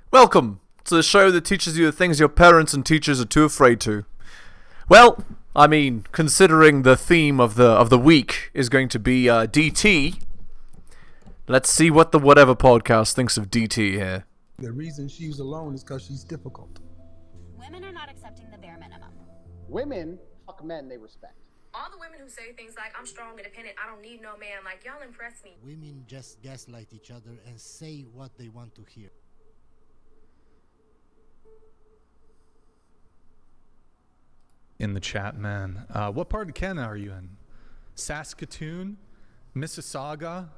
Welcome to the show that teaches you the things your parents and teachers are too afraid to. Well, I mean, considering the theme of the week is going to be DT, let's see what the Whatever podcast thinks of DT here. The reason she's alone is because she's difficult. Women are not accepting the bare minimum. Women fuck men they respect. All the women who say things like, I'm strong, independent, I don't need no man, like, y'all impress me. Women just gaslight each other and say what they want to hear. In the chat, man. What part of Canada are you in? Saskatoon? Mississauga?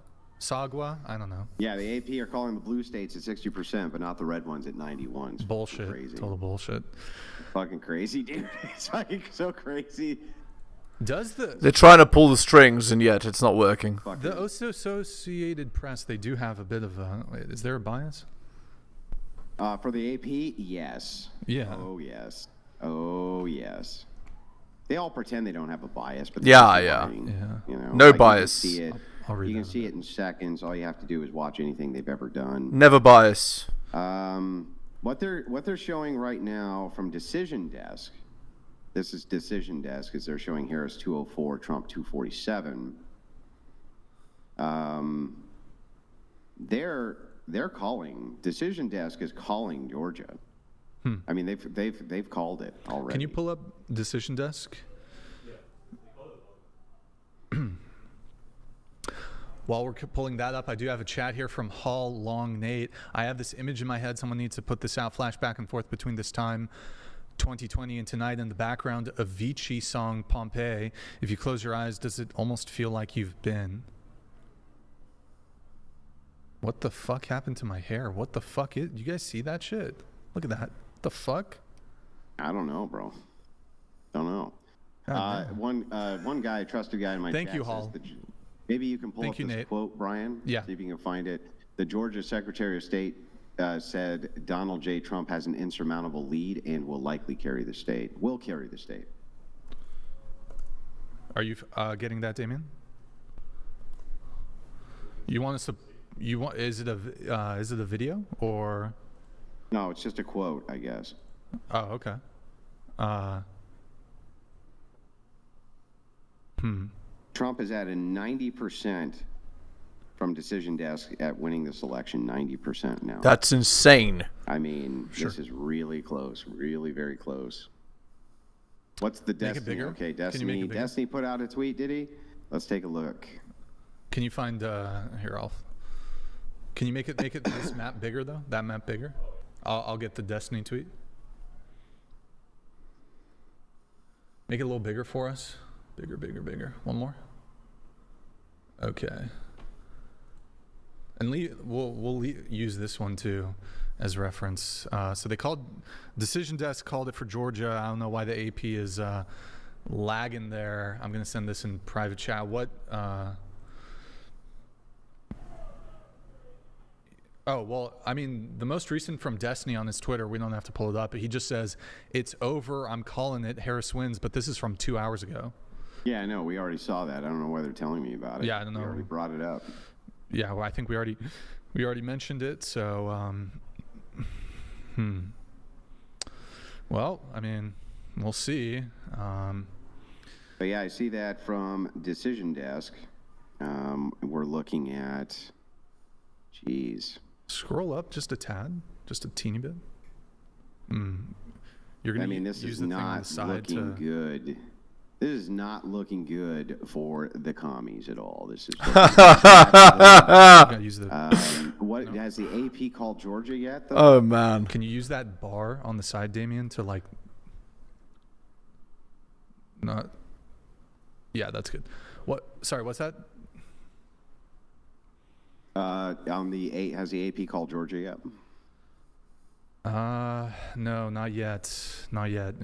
Sagwa? I don't know. Yeah, the AP are calling the blue states at 60%, but not the red ones at 91. It's bullshit. crazy. Total bullshit. Fucking crazy, dude. It's fucking so crazy. They're trying to pull the strings, and yet it's not working. The Associated Press, they do have a bit of a... Wait, is there a bias? For the AP, yes. Yeah. Oh, yes. Oh, yes. They all pretend they don't have a bias, but Yeah. lying, you know, No like bias. You can see it, I'll read you can that. see it in seconds. All you have to do is watch anything they've ever done. Never bias. What they're showing right now from Decision Desk. This is Decision Desk, as they're showing Harris 204, Trump 247. They're calling. Decision Desk is calling Georgia. I mean, they've called it already. Can you pull up Decision Desk? While we're pulling that up, I do have a chat here from Hall Long Nate. I have this image in my head. Someone needs to put this out. Flash back and forth between this time, 2020 and tonight. In the background, Avicii song Pompeii. If you close your eyes, does it almost feel like you've been? What the fuck happened to my hair? What the fuck is? You guys see that shit? Look at that. The fuck? I don't know, bro. Don't know. God, One guy, a trusted guy in my Thank chat you, says Hall. maybe you can pull Thank up you, this Nate. quote, Brian. Yeah. See if you can find it. The Georgia Secretary of State said Donald J. Trump has an insurmountable lead and will likely carry the state. Will carry the state. Are you getting that, Damien? You want us to? You want? Is it a video or? No, it's just a quote, I guess. Oh, okay. Trump is at a 90% from Decision Desk at winning this election. 90% now. That's insane. I mean, this is really close. Really very close. What's the Make it Destiny? bigger? Okay, Can you make Destiny. it bigger? Destiny put out a tweet, did he? Let's take a look. Can you find here? Can you make it this map bigger though? That map bigger? I'll get the Destiny tweet. Make it a little bigger for us. Bigger, bigger, bigger. One more. Okay. And we'll use this one too as reference. So they Decision Desk called it for Georgia. I don't know why the AP is lagging there. I'm gonna send this in private chat. Oh, well, I mean, the most recent from Destiny on his Twitter, we don't have to pull it up, but he just says, it's over, I'm calling it, Harris wins, but this is from 2 hours ago. Yeah, I know. We already saw that. I don't know why they're telling me about it. Yeah, I don't know. We already brought it up. Yeah, well, I think we already mentioned it, so, Well, I mean, we'll see. But yeah, I see that from Decision Desk. We're looking at, geez. Scroll up just a tad, just a teeny bit. You're gonna. I mean, this use is the thing on the not side looking to... good. This is not looking good for the commies at all. This is. You gotta use the... What has the AP called Georgia yet? Though? Oh man. Can you use that bar on the side, Damien, to like? Not. Yeah, that's good. What? Sorry, what's that? On the has the AP called Georgia yet? No, not yet. Not yet.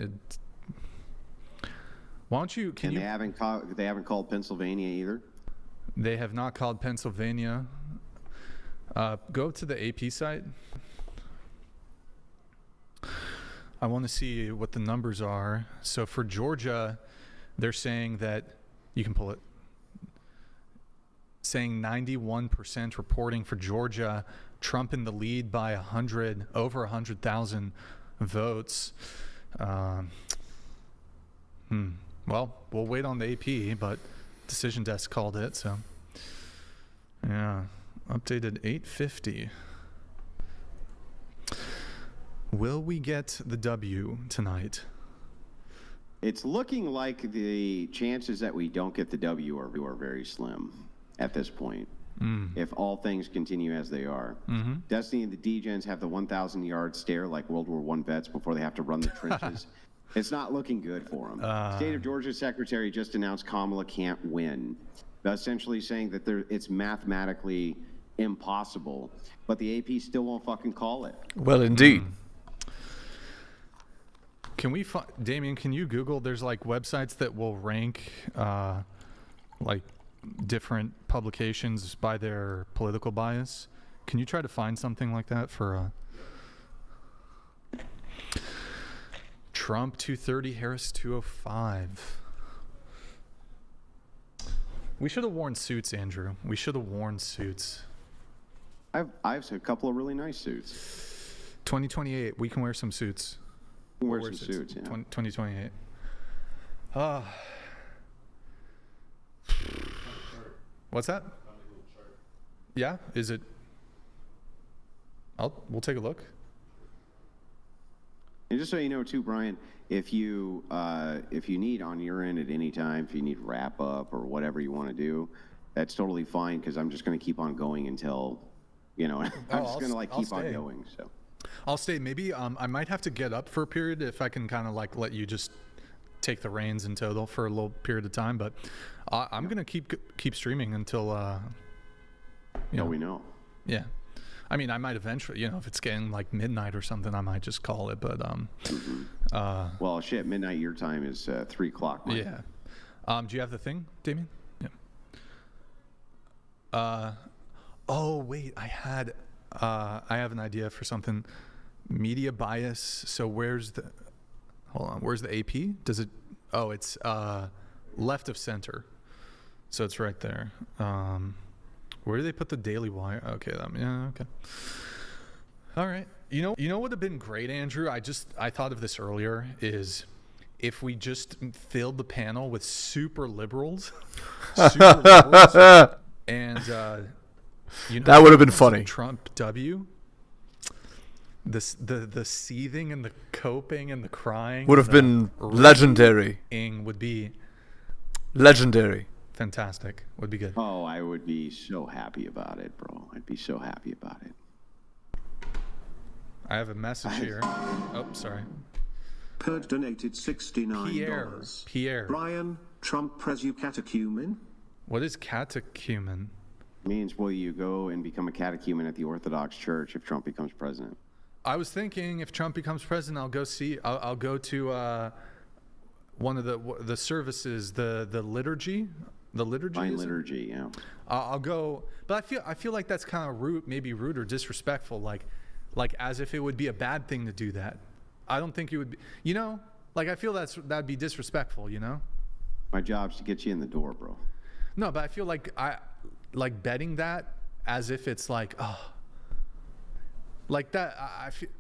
Why don't you? They haven't called Pennsylvania either. They have not called Pennsylvania. Go to the AP site. I want to see what the numbers are. So for Georgia, they're saying that you can pull it. Saying 91% reporting for Georgia, Trump in the lead by over 100,000 votes. Well, we'll wait on the AP, but Decision Desk called it, so yeah. Updated 8:50. Will we get the W tonight? It's looking like the chances that we don't get the W are very slim at this point. If all things continue as they are. Destiny and the D-Gens have the 1,000-yard stare like World War I vets before they have to run the trenches. It's not looking good for them. State of Georgia Secretary just announced Kamala can't win, essentially saying that it's mathematically impossible, but the AP still won't fucking call it. Well, indeed. Can we find, Damien, can you Google, there's like websites that will rank like different publications by their political bias? Can you try to find something like that for Trump 230, Harris 205? We should have worn suits, Andrew. We should have worn suits. I've a couple of really nice suits. 2028, we can wear some suits. Wear some suits, yeah. 2028. What's that? Yeah, is it? We'll take a look. And just so you know, too, Brian, if you need on your end at any time, if you need wrap up or whatever you want to do, that's totally fine because I'm just going to keep on going until, I'm just going to like keep on going. So I'll stay. Maybe I might have to get up for a period if I can kind of like let you just take the reins in total for a little period of time. But I'm going to keep streaming until we know. Yeah. I mean, I might eventually, if it's getting like midnight or something, I might just call it. But well, shit, midnight your time is 3 o'clock. Yeah. Do you have the thing, Damien? Yeah. Oh wait, I have an idea for something. Media bias. So where's the AP? Does it? Oh, it's left of center. So it's right there. Where do they put the Daily Wire? Okay, okay. All right. You know what would have been great, Andrew? I thought of this earlier, is if we just filled the panel with super liberals, and that would have been funny. Trump W. The seething and the coping and the crying would have been legendary. Would be legendary. Fantastic. Would be good. Oh, I would be so happy about it, bro. I'd be so happy about it. I have a message here. Oh, sorry. Perd donated $69. Pierre. Brian, Trump presu catechumen? What is catechumen? Means will you go and become a catechumen at the Orthodox Church if Trump becomes president? I was thinking if Trump becomes president, I'll go to one of the services, the liturgy. The liturgy. Divine liturgy, yeah. I'll go, but I feel like that's kind of rude or disrespectful, like as if it would be a bad thing to do that. I don't think it would be. I feel that'd be disrespectful. My job's to get you in the door, bro. No, but I feel like betting that as if it's like like that.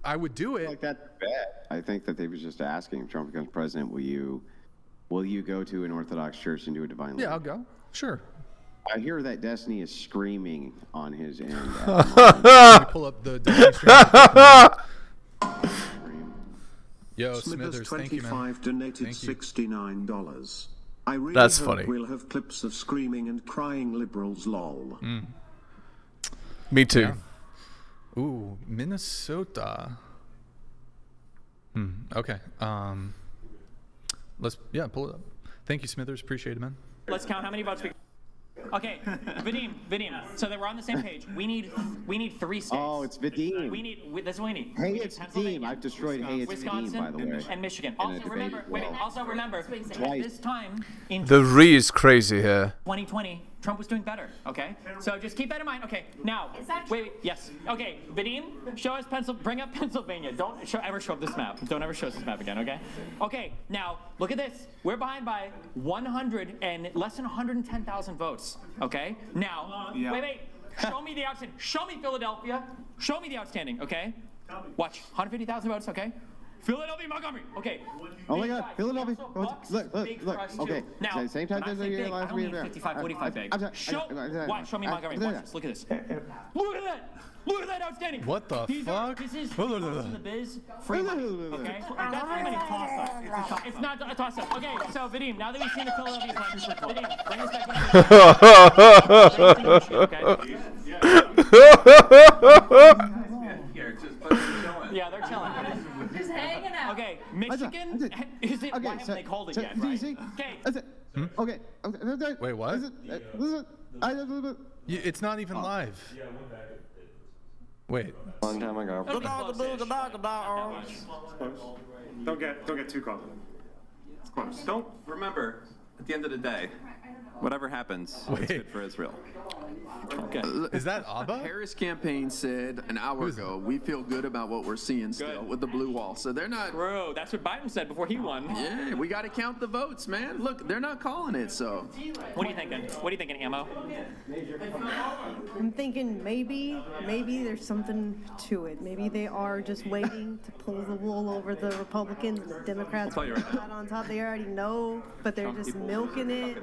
I would do it. Like that bet. I think that they was just asking if Trump becomes president, will you go to an Orthodox church and do a divine liturgy? Yeah, I'll go. Sure. I hear that Destiny is screaming on his end. Let me pull up the stream. Yo, Smithers, thank you, man. Donated $69. I really That's hope funny. We'll have clips of screaming and crying liberals, lol. Me too. Yeah. Ooh, Minnesota. Okay. Let's pull it up. Thank you, Smithers. Appreciate it, man. Let's count how many votes we. Okay, Vadim. So that we're on the same page. We need 3 states. Oh, it's Vadim. That's what we need. Hey, it's Vadim. I've destroyed Hey, it's Vadim, by the way. And Michigan. Also remember, at this time in The re is crazy here. 2020, Trump was doing better. Okay, so just keep that in mind. Okay, now wait. Yes. Okay, Vadim, show us bring up Pennsylvania. Don't ever show up this map. Don't ever show us this map again. Okay. Okay. Now look at this. We're behind by 100 and less than 110,000 votes. Okay. Now wait. Show me the outstanding. Show me Philadelphia. Show me the outstanding, okay? Watch. 150,000 votes, okay? Philadelphia, Montgomery. Okay. Oh my God, Philadelphia. Bucks, Look. Okay. Now, Same time when I as say the big, I last don't week. mean 55, 45 big. Show me Montgomery. Watch this. Look at this. Look at that. Look at that outstanding. What the fuck? This is in the biz. Free money. Okay. That's free money. It's not a toss up. Okay. So Vadim, now that we've seen the Philadelphia plan, Vadim, bring us back in. Yeah, they're chilling. Just hanging out. Okay, Michigan. Is it? Why haven't they called it yet? Right? Okay. Okay. Wait, what? It's not even live. Wait. Long time ago. Don't get too confident. It's close. Don't remember, at the end of the day, whatever happens, it's good for Israel. Okay. Is that Abba? Harris campaign said an hour ago, we feel good about what we're seeing still with the blue wall. So they're not. True. That's what Biden said before he won. Yeah, we got to count the votes, man. Look, they're not calling it, so. What are you thinking? What are you thinking, Ammo? I'm thinking maybe there's something to it. Maybe they are just waiting to pull the wool over the Republicans and the Democrats are not on top. They already know, but they're just milking it.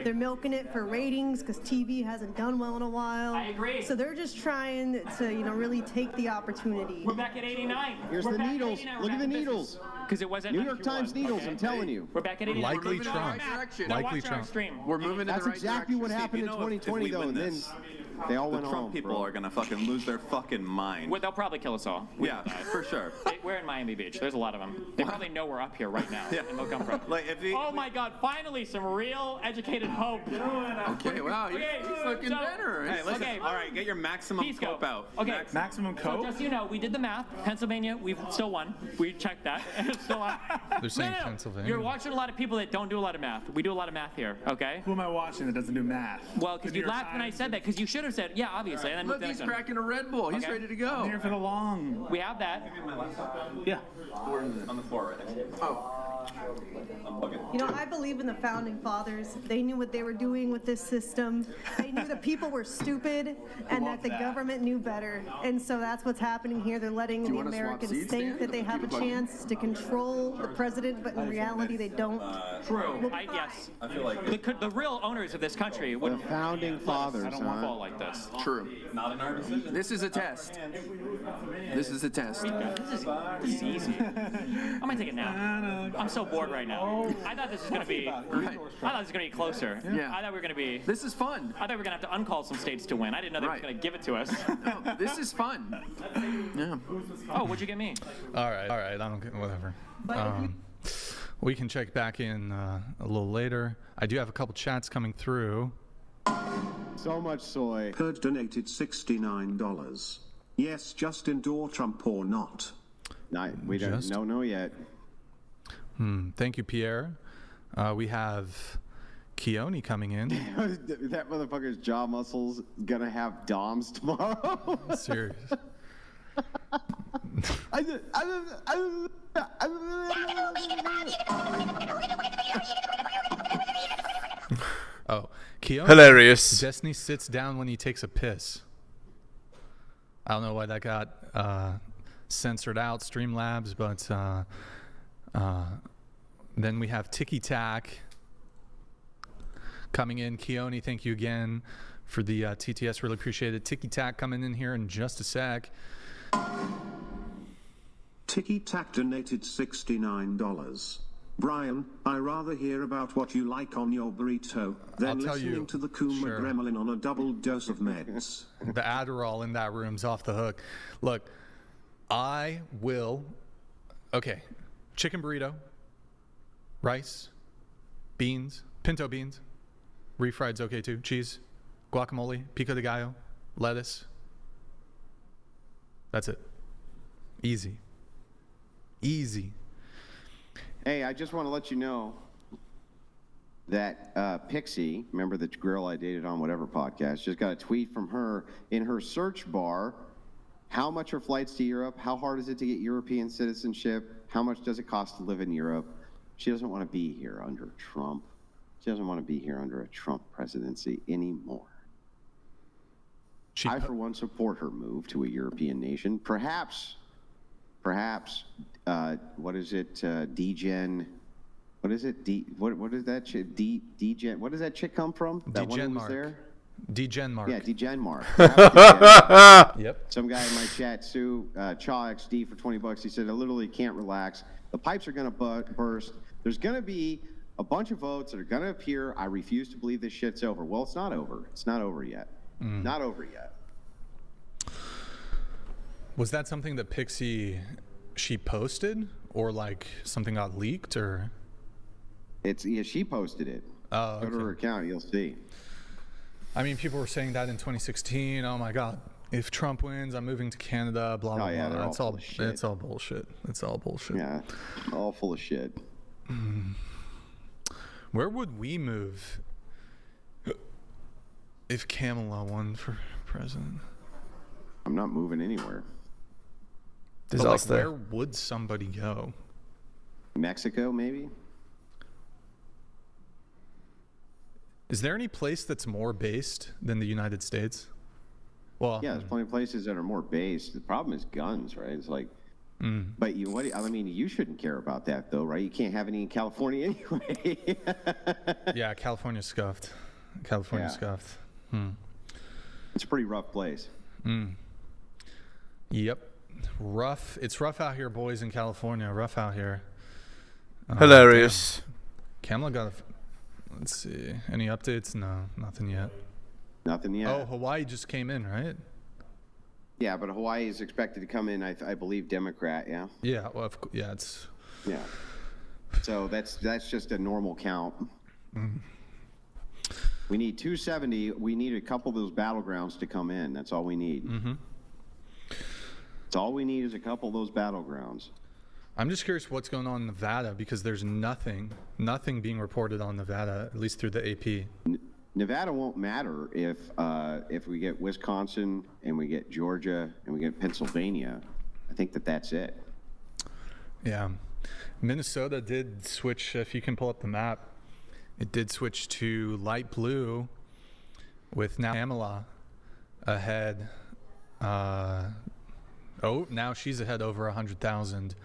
They're milking it for ratings because TV hasn't done well in a while. I agree. So they're just trying to, really take the opportunity. We're back at 89. Here's the needles. Look at the needles. Because it was at New York Times needles, I'm telling you. We're back at 89. Likely Trump. Likely Trump. We're moving in the right That's exactly what happened in 2020, though, and then they all went The home. Trump people are gonna fucking lose their fucking mind. Well, they'll probably kill us all. Yeah, for sure. We're in Miami Beach. There's a lot of them. They probably know we're up here right now, and they'll come from. Oh my God! Finally, some real educated hope. Okay, wow, he's looking better. Hey, listen. All right, get your maximum cope out. Okay. Maximum So cope? just so you know, we did the math. Pennsylvania, we've still won. We checked that. It's still on. They're saying Pennsylvania. You're watching a lot of people that don't do a lot of math. We do a lot of math here, okay? Who am I watching that doesn't do math? Well, because you laughed when I said that, because you should have said, yeah, obviously. And then Look, he's cracking a Red Bull. He's ready to go. I'm here for the long. We have that. Yeah. On the floor right next to I believe in the founding fathers. They knew what they were doing with this system. They knew that people were stupid and that the government knew better. And so that's what's happening here. They're letting the Americans think that they have a chance to control the president, but in reality they don't. True. Yes. I feel like The real owners of this country The wouldn't founding fathers, I don't want to fall like this. True. not in our decision. This is a test. This is a test. This is easy. I might take a nap. I'm so bored right now. I thought this was going to be. I thought this was going to be closer. Yeah. I thought we were going to be. This is fun. I thought we were going to have to uncall some states to win. I didn't know they were going to give it to us. No, this is fun. Yeah. Oh, what'd you get me? All right. I don't get whatever. We can check back in a little later. I do have a couple chats coming through. So much soy. Kurt donated $69. Yes, Justin Door Trump or not? We don't know yet. Thank you, Pierre. We have Keone coming in. That motherfucker's jaw muscles gonna have DOMs tomorrow. Serious. Oh, Keone. Hilarious. Destiny sits down when he takes a piss. I don't know why that got censored out, Streamlabs, but then we have Ticky Tack coming in. Keone, thank you again for the TTS. Really appreciate it. Ticky Tack coming in here in just a sec. Ticky Tack donated $69. Brian, I rather hear about what you like on your burrito than listening to the Kuma Gremlin on a double dose of meds. The Adderall in that room's off the hook. Look, I will. Okay, chicken burrito, rice, beans, pinto beans, refried's okay too, cheese, guacamole, pico de gallo, lettuce. That's it. Easy. Easy. Hey, I just want to let you know that Pixie, remember the girl I dated on whatever podcast, just got a tweet from her in her search bar. How much are flights to Europe? How hard is it to get European citizenship? How much does it cost to live in Europe? She doesn't want to be here under Trump. She doesn't want to be here under a Trump presidency anymore. I, for one, support her move to a European nation. Perhaps, what is it, degen? What is it? What is that shit? Degen? What does that chick come from? That one who was there? Degenmark. Yeah, Degenmark. Yep. Some guy in my chat, Sue, Chaw XD for $20, he said, I literally can't relax. The pipes are going to burst. There's going to be a bunch of votes that are going to appear. I refuse to believe this shit's over. Well, it's not over. It's not over yet. Not over yet. Was that something that Pixie, she posted? Or like something got leaked? Or she posted it. Oh, okay. Go to her account, you'll see. I mean, people were saying that in 2016. Oh my God, if Trump wins, I'm moving to Canada. Blah blah blah. It's all bullshit. It's all bullshit. Yeah, all full of shit. Where would we move if Kamala won for president? I'm not moving anywhere. But like, where would somebody go? Mexico, maybe. Is there any place that's more based than the United States? Well, yeah, there's plenty of places that are more based. The problem is guns, right? It's like, but you shouldn't care about that though, right? You can't have any in California anyway. Yeah, California's scuffed. Scuffed. It's a pretty rough place. Yep, rough. It's rough out here, boys, in California. Rough out here. Hilarious. Kamala got a. Let's see. Any updates? No, nothing yet. Nothing yet. Oh, Hawaii just came in, right? Yeah, but Hawaii is expected to come in, I believe, Democrat. Yeah. Yeah. Well, it's. Yeah. So that's just a normal count. We need 270. We need a couple of those battlegrounds to come in. That's all we need. That's all we need is a couple of those battlegrounds. I'm just curious what's going on in Nevada because there's nothing being reported on Nevada, at least through the AP. Nevada won't matter if we get Wisconsin and we get Georgia and we get Pennsylvania. I think that's it. Yeah. Minnesota did switch, if you can pull up the map, it did switch to light blue with now Kamala ahead. Now she's ahead over 100,000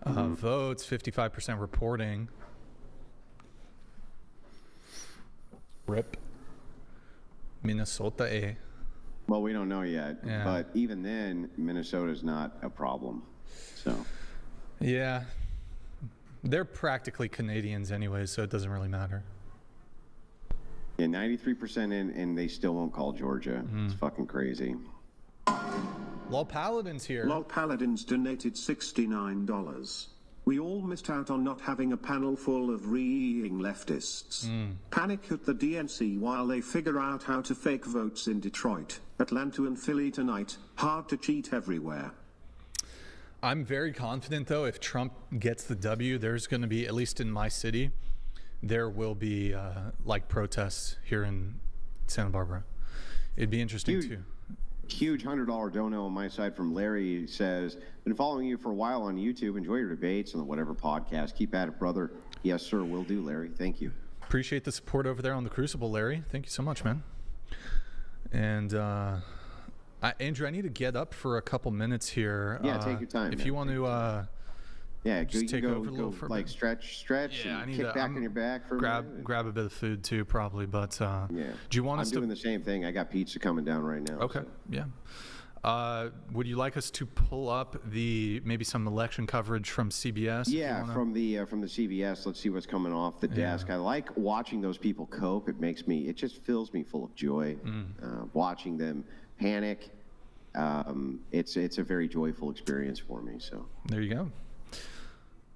votes, 55% reporting. RIP. Minnesota, eh? Well, we don't know yet, but even then, Minnesota's not a problem. So. Yeah. They're practically Canadians anyway, so it doesn't really matter. Yeah, 93% in, and they still won't call Georgia. It's fucking crazy. Lol Paladin's here. Lol Paladin's donated $69. We all missed out on not having a panel full of re-eating leftists. Panic at the DNC while they figure out how to fake votes in Detroit, Atlanta and Philly tonight. Hard to cheat everywhere. I'm very confident, though, if Trump gets the W, there's going to be, at least in my city, there will be like protests here in Santa Barbara. It'd be interesting too. Huge $100 dono on my side from Larry. He says, been following you for a while on YouTube. Enjoy your debates on the whatever podcast. Keep at it, brother. Yes, sir. Will do, Larry. Thank you. Appreciate the support over there on the Crucible, Larry. Thank you so much, man. And Andrew, I need to get up for a couple minutes here. Yeah, take your time. If you want to just take over a little for like stretch yeah, and kick back on your back for a minute. Grab a bit of food too, probably. But do you want us to? I'm doing the same thing. I got pizza coming down right now. Okay. So. Yeah. Would you like us to pull up maybe some election coverage from CBS? Yeah, from the CBS. Let's see what's coming off the desk. I like watching those people cope. It just fills me full of joy. Watching them panic. It's a very joyful experience for me. So there you go.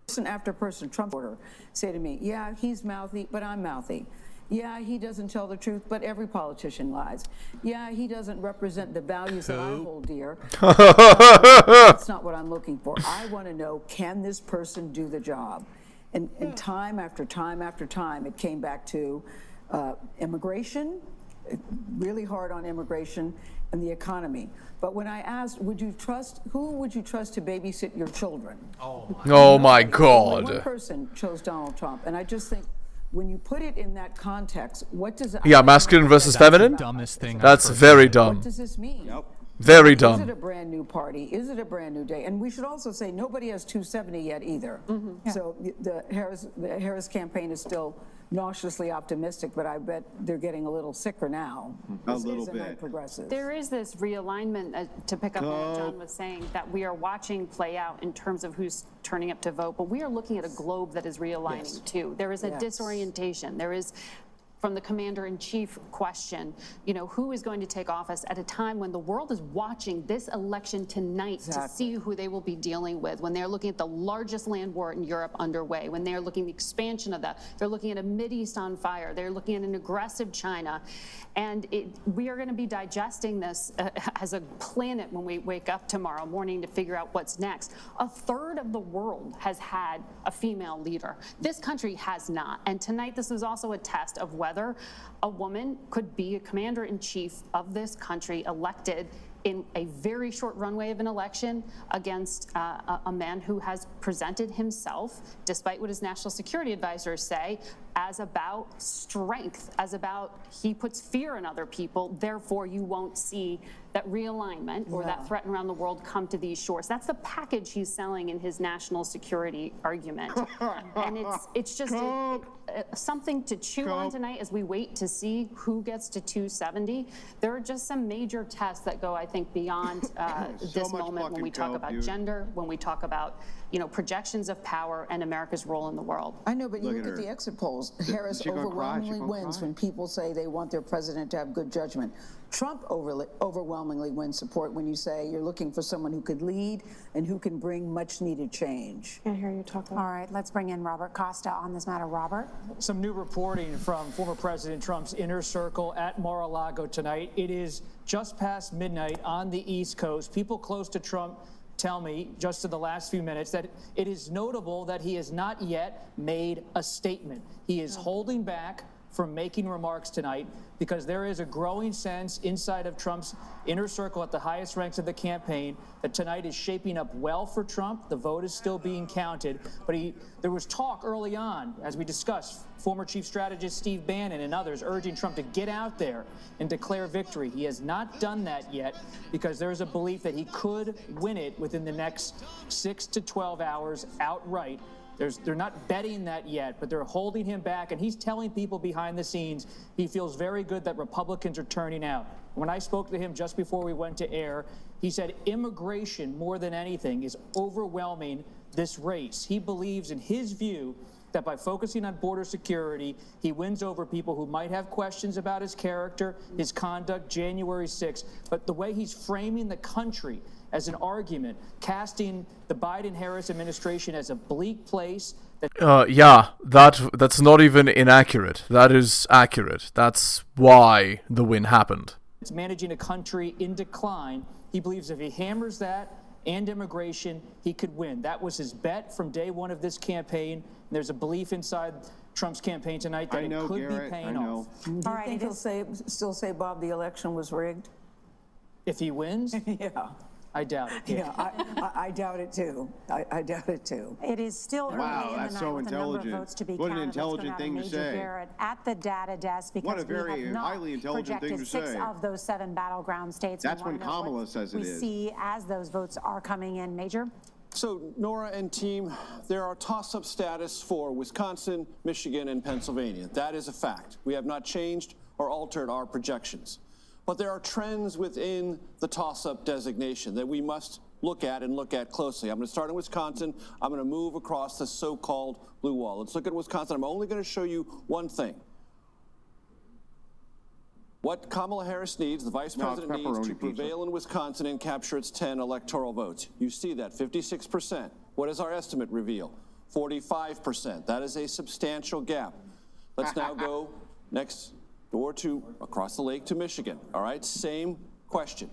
Person after person, Trump order, say to me, yeah, he's mouthy, but I'm mouthy. Yeah, he doesn't tell the truth, but every politician lies. Yeah, he doesn't represent the values that I hold dear. That's not what I'm looking for. I want to know, can this person do the job? And time after time after time, it came back to immigration, really hard on immigration, and the economy. But when I asked, who would you trust to babysit your children? Oh my God. One person chose Donald Trump, and I just think when you put it in that context, what does it? Yeah, masculine versus feminine? Dumbest thing. That's very dumb. What does this mean? Very Is dumb. it a brand new party? Is it a brand new day? And we should also say nobody has 270 yet either. So the Harris campaign is still nauseously optimistic, but I bet they're getting a little sicker now. A little bit. Progressive. There is this realignment, to pick up on what John was saying, that we are watching play out in terms of who's turning up to vote, but we are looking at a globe that is realigning too. There is a disorientation. There is, from the commander-in-chief question, you know, who is going to take office at a time when the world is watching this election tonight to see who they will be dealing with, when they're looking at the largest land war in Europe underway, when they're looking at the expansion of that, they're looking at a Mideast on fire, they're looking at an aggressive China, and we are going to be digesting this as a planet when we wake up tomorrow morning to figure out what's next. A third of the world has had a female leader. This country has not, and tonight this was also a test of whether a woman could be a commander-in-chief of this country elected in a very short runway of an election against a man who has presented himself, despite what his national security advisors say, as about strength, as about he puts fear in other people, therefore you won't see that realignment or that threat around the world come to these shores. That's the package he's selling in his national security argument. And it's just something to chew on tonight as we wait to see who gets to 270. There are just some major tests that go, I think, beyond this moment when we talk about gender, when we talk about, you know, projections of power and America's role in the world. I know, but you look at the exit polls. Harris overwhelmingly wins when people say they want their president to have good judgment. Trump overwhelmingly wins support when you say you're looking for someone who could lead and who can bring much needed change. I hear you talking. All right, let's bring in Robert Costa on this matter. Robert? Some new reporting from former President Trump's inner circle at Mar-a-Lago tonight. It is just past midnight on the East Coast. People close to Trump tell me just in the last few minutes that it is notable that he has not yet made a statement. He is holding back from making remarks tonight because there is a growing sense inside of Trump's inner circle at the highest ranks of the campaign that tonight is shaping up well for Trump. The vote is still being counted, but there was talk early on, as we discussed, former chief strategist Steve Bannon and others urging Trump to get out there and declare victory. He has not done that yet because there is a belief that he could win it within the next 6 to 12 hours outright. They're not betting that yet, but they're holding him back, and he's telling people behind the scenes he feels very good that Republicans are turning out. When I spoke to him just before we went to air, he said immigration, more than anything, is overwhelming this race. He believes, in his view, that by focusing on border security, he wins over people who might have questions about his character, his conduct, January 6th. But the way he's framing the country as an argument, casting the Biden-Harris administration as a bleak place. Yeah, that's not even inaccurate. That is accurate. That's why the win happened. It's managing a country in decline. He believes if he hammers that and immigration, he could win. That was his bet from day one of this campaign. And there's a belief inside Trump's campaign tonight that it could be paying off. Do you think he'll still say, Bob, the election was rigged? If he wins? Yeah. I doubt it. Yeah, I doubt it too. I doubt it too. It is still early in the night so with a number of votes to be What an counted. intelligent Let's go thing now to Major say. Garrett at the data desk because What a very we have not highly intelligent thing projected to 6 say. of those 7 battleground states. That's We when wanna know Kamala what says it we is. see as those votes are coming in. Major? So, Nora and team, there are toss-up status for Wisconsin, Michigan, and Pennsylvania. That is a fact. We have not changed or altered our projections. But there are trends within the toss-up designation that we must look at and look at closely. I'm going to start in Wisconsin. I'm going to move across the so-called blue wall. Let's look at Wisconsin. I'm only going to show you one thing. What Kamala Harris needs, the vice president needs to prevail in Wisconsin and capture its 10 electoral votes. You see that, 56%. What does our estimate reveal? 45%. That is a substantial gap. Let's now go next door to across the lake to Michigan. All right, same question.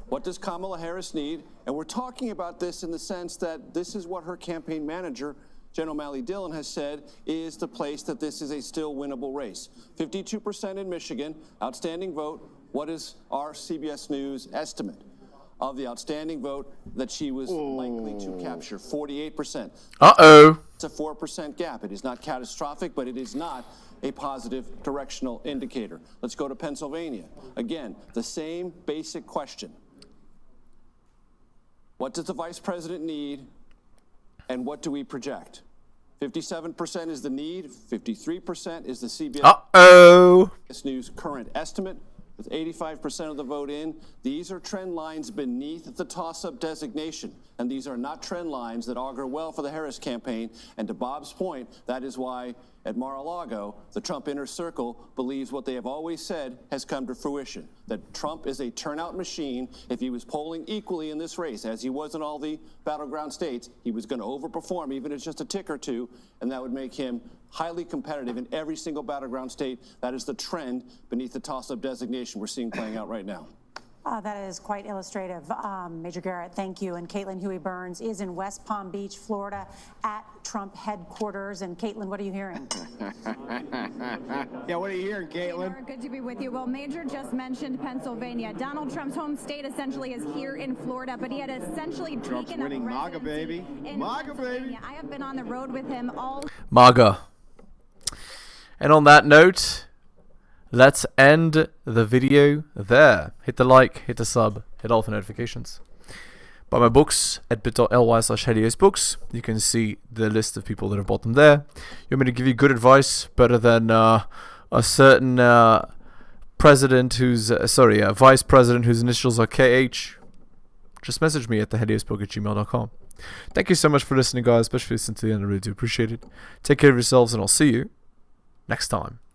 What does Kamala Harris need? And we're talking about this in the sense that this is what her campaign manager, Jen O'Malley Dillon, has said is the place that this is a still winnable race. 52% in Michigan, outstanding vote. What is our CBS News estimate? of the outstanding vote that she was likely to capture, 48%. Uh-oh. It's a 4% gap. It is not catastrophic, but it is not a positive directional indicator. Let's go to Pennsylvania. Again, the same basic question. What does the vice president need, and what do we project? 57% is the need, 53% is the CBS News current estimate, with 85% of the vote in. These are trend lines beneath the toss-up designation, and these are not trend lines that augur well for the Harris campaign. And to Bob's point, that is why at Mar-a-Lago, the Trump inner circle believes what they have always said has come to fruition, that Trump is a turnout machine. If he was polling equally in this race, as he was in all the battleground states, he was going to overperform, even if it's just a tick or two, and that would make him highly competitive in every single battleground state. That is the trend beneath the toss-up designation we're seeing playing out right now. That is quite illustrative. Major Garrett, thank you. And Caitlin Huey-Burns is in West Palm Beach, Florida, at Trump headquarters. And Caitlin, what are you hearing? Yeah, what are you hearing, Caitlin? Good to be with you. Well, Major just mentioned Pennsylvania. Donald Trump's home state essentially is here in Florida, but he had essentially taken winning MAGA, baby. MAGA, baby. I have been on the road with him all MAGA. And on that note, let's end the video there. Hit the like, hit the sub, hit all the notifications. Buy my books at bit.ly/heliosbooks. You can see the list of people that have bought them there. You want me to give you good advice, better than a certain president who's, vice president whose initials are KH? Just message me at theheliosblog@gmail.com. Thank you so much for listening, guys, especially if you listened to the end. I really do appreciate it. Take care of yourselves, and I'll see you next time.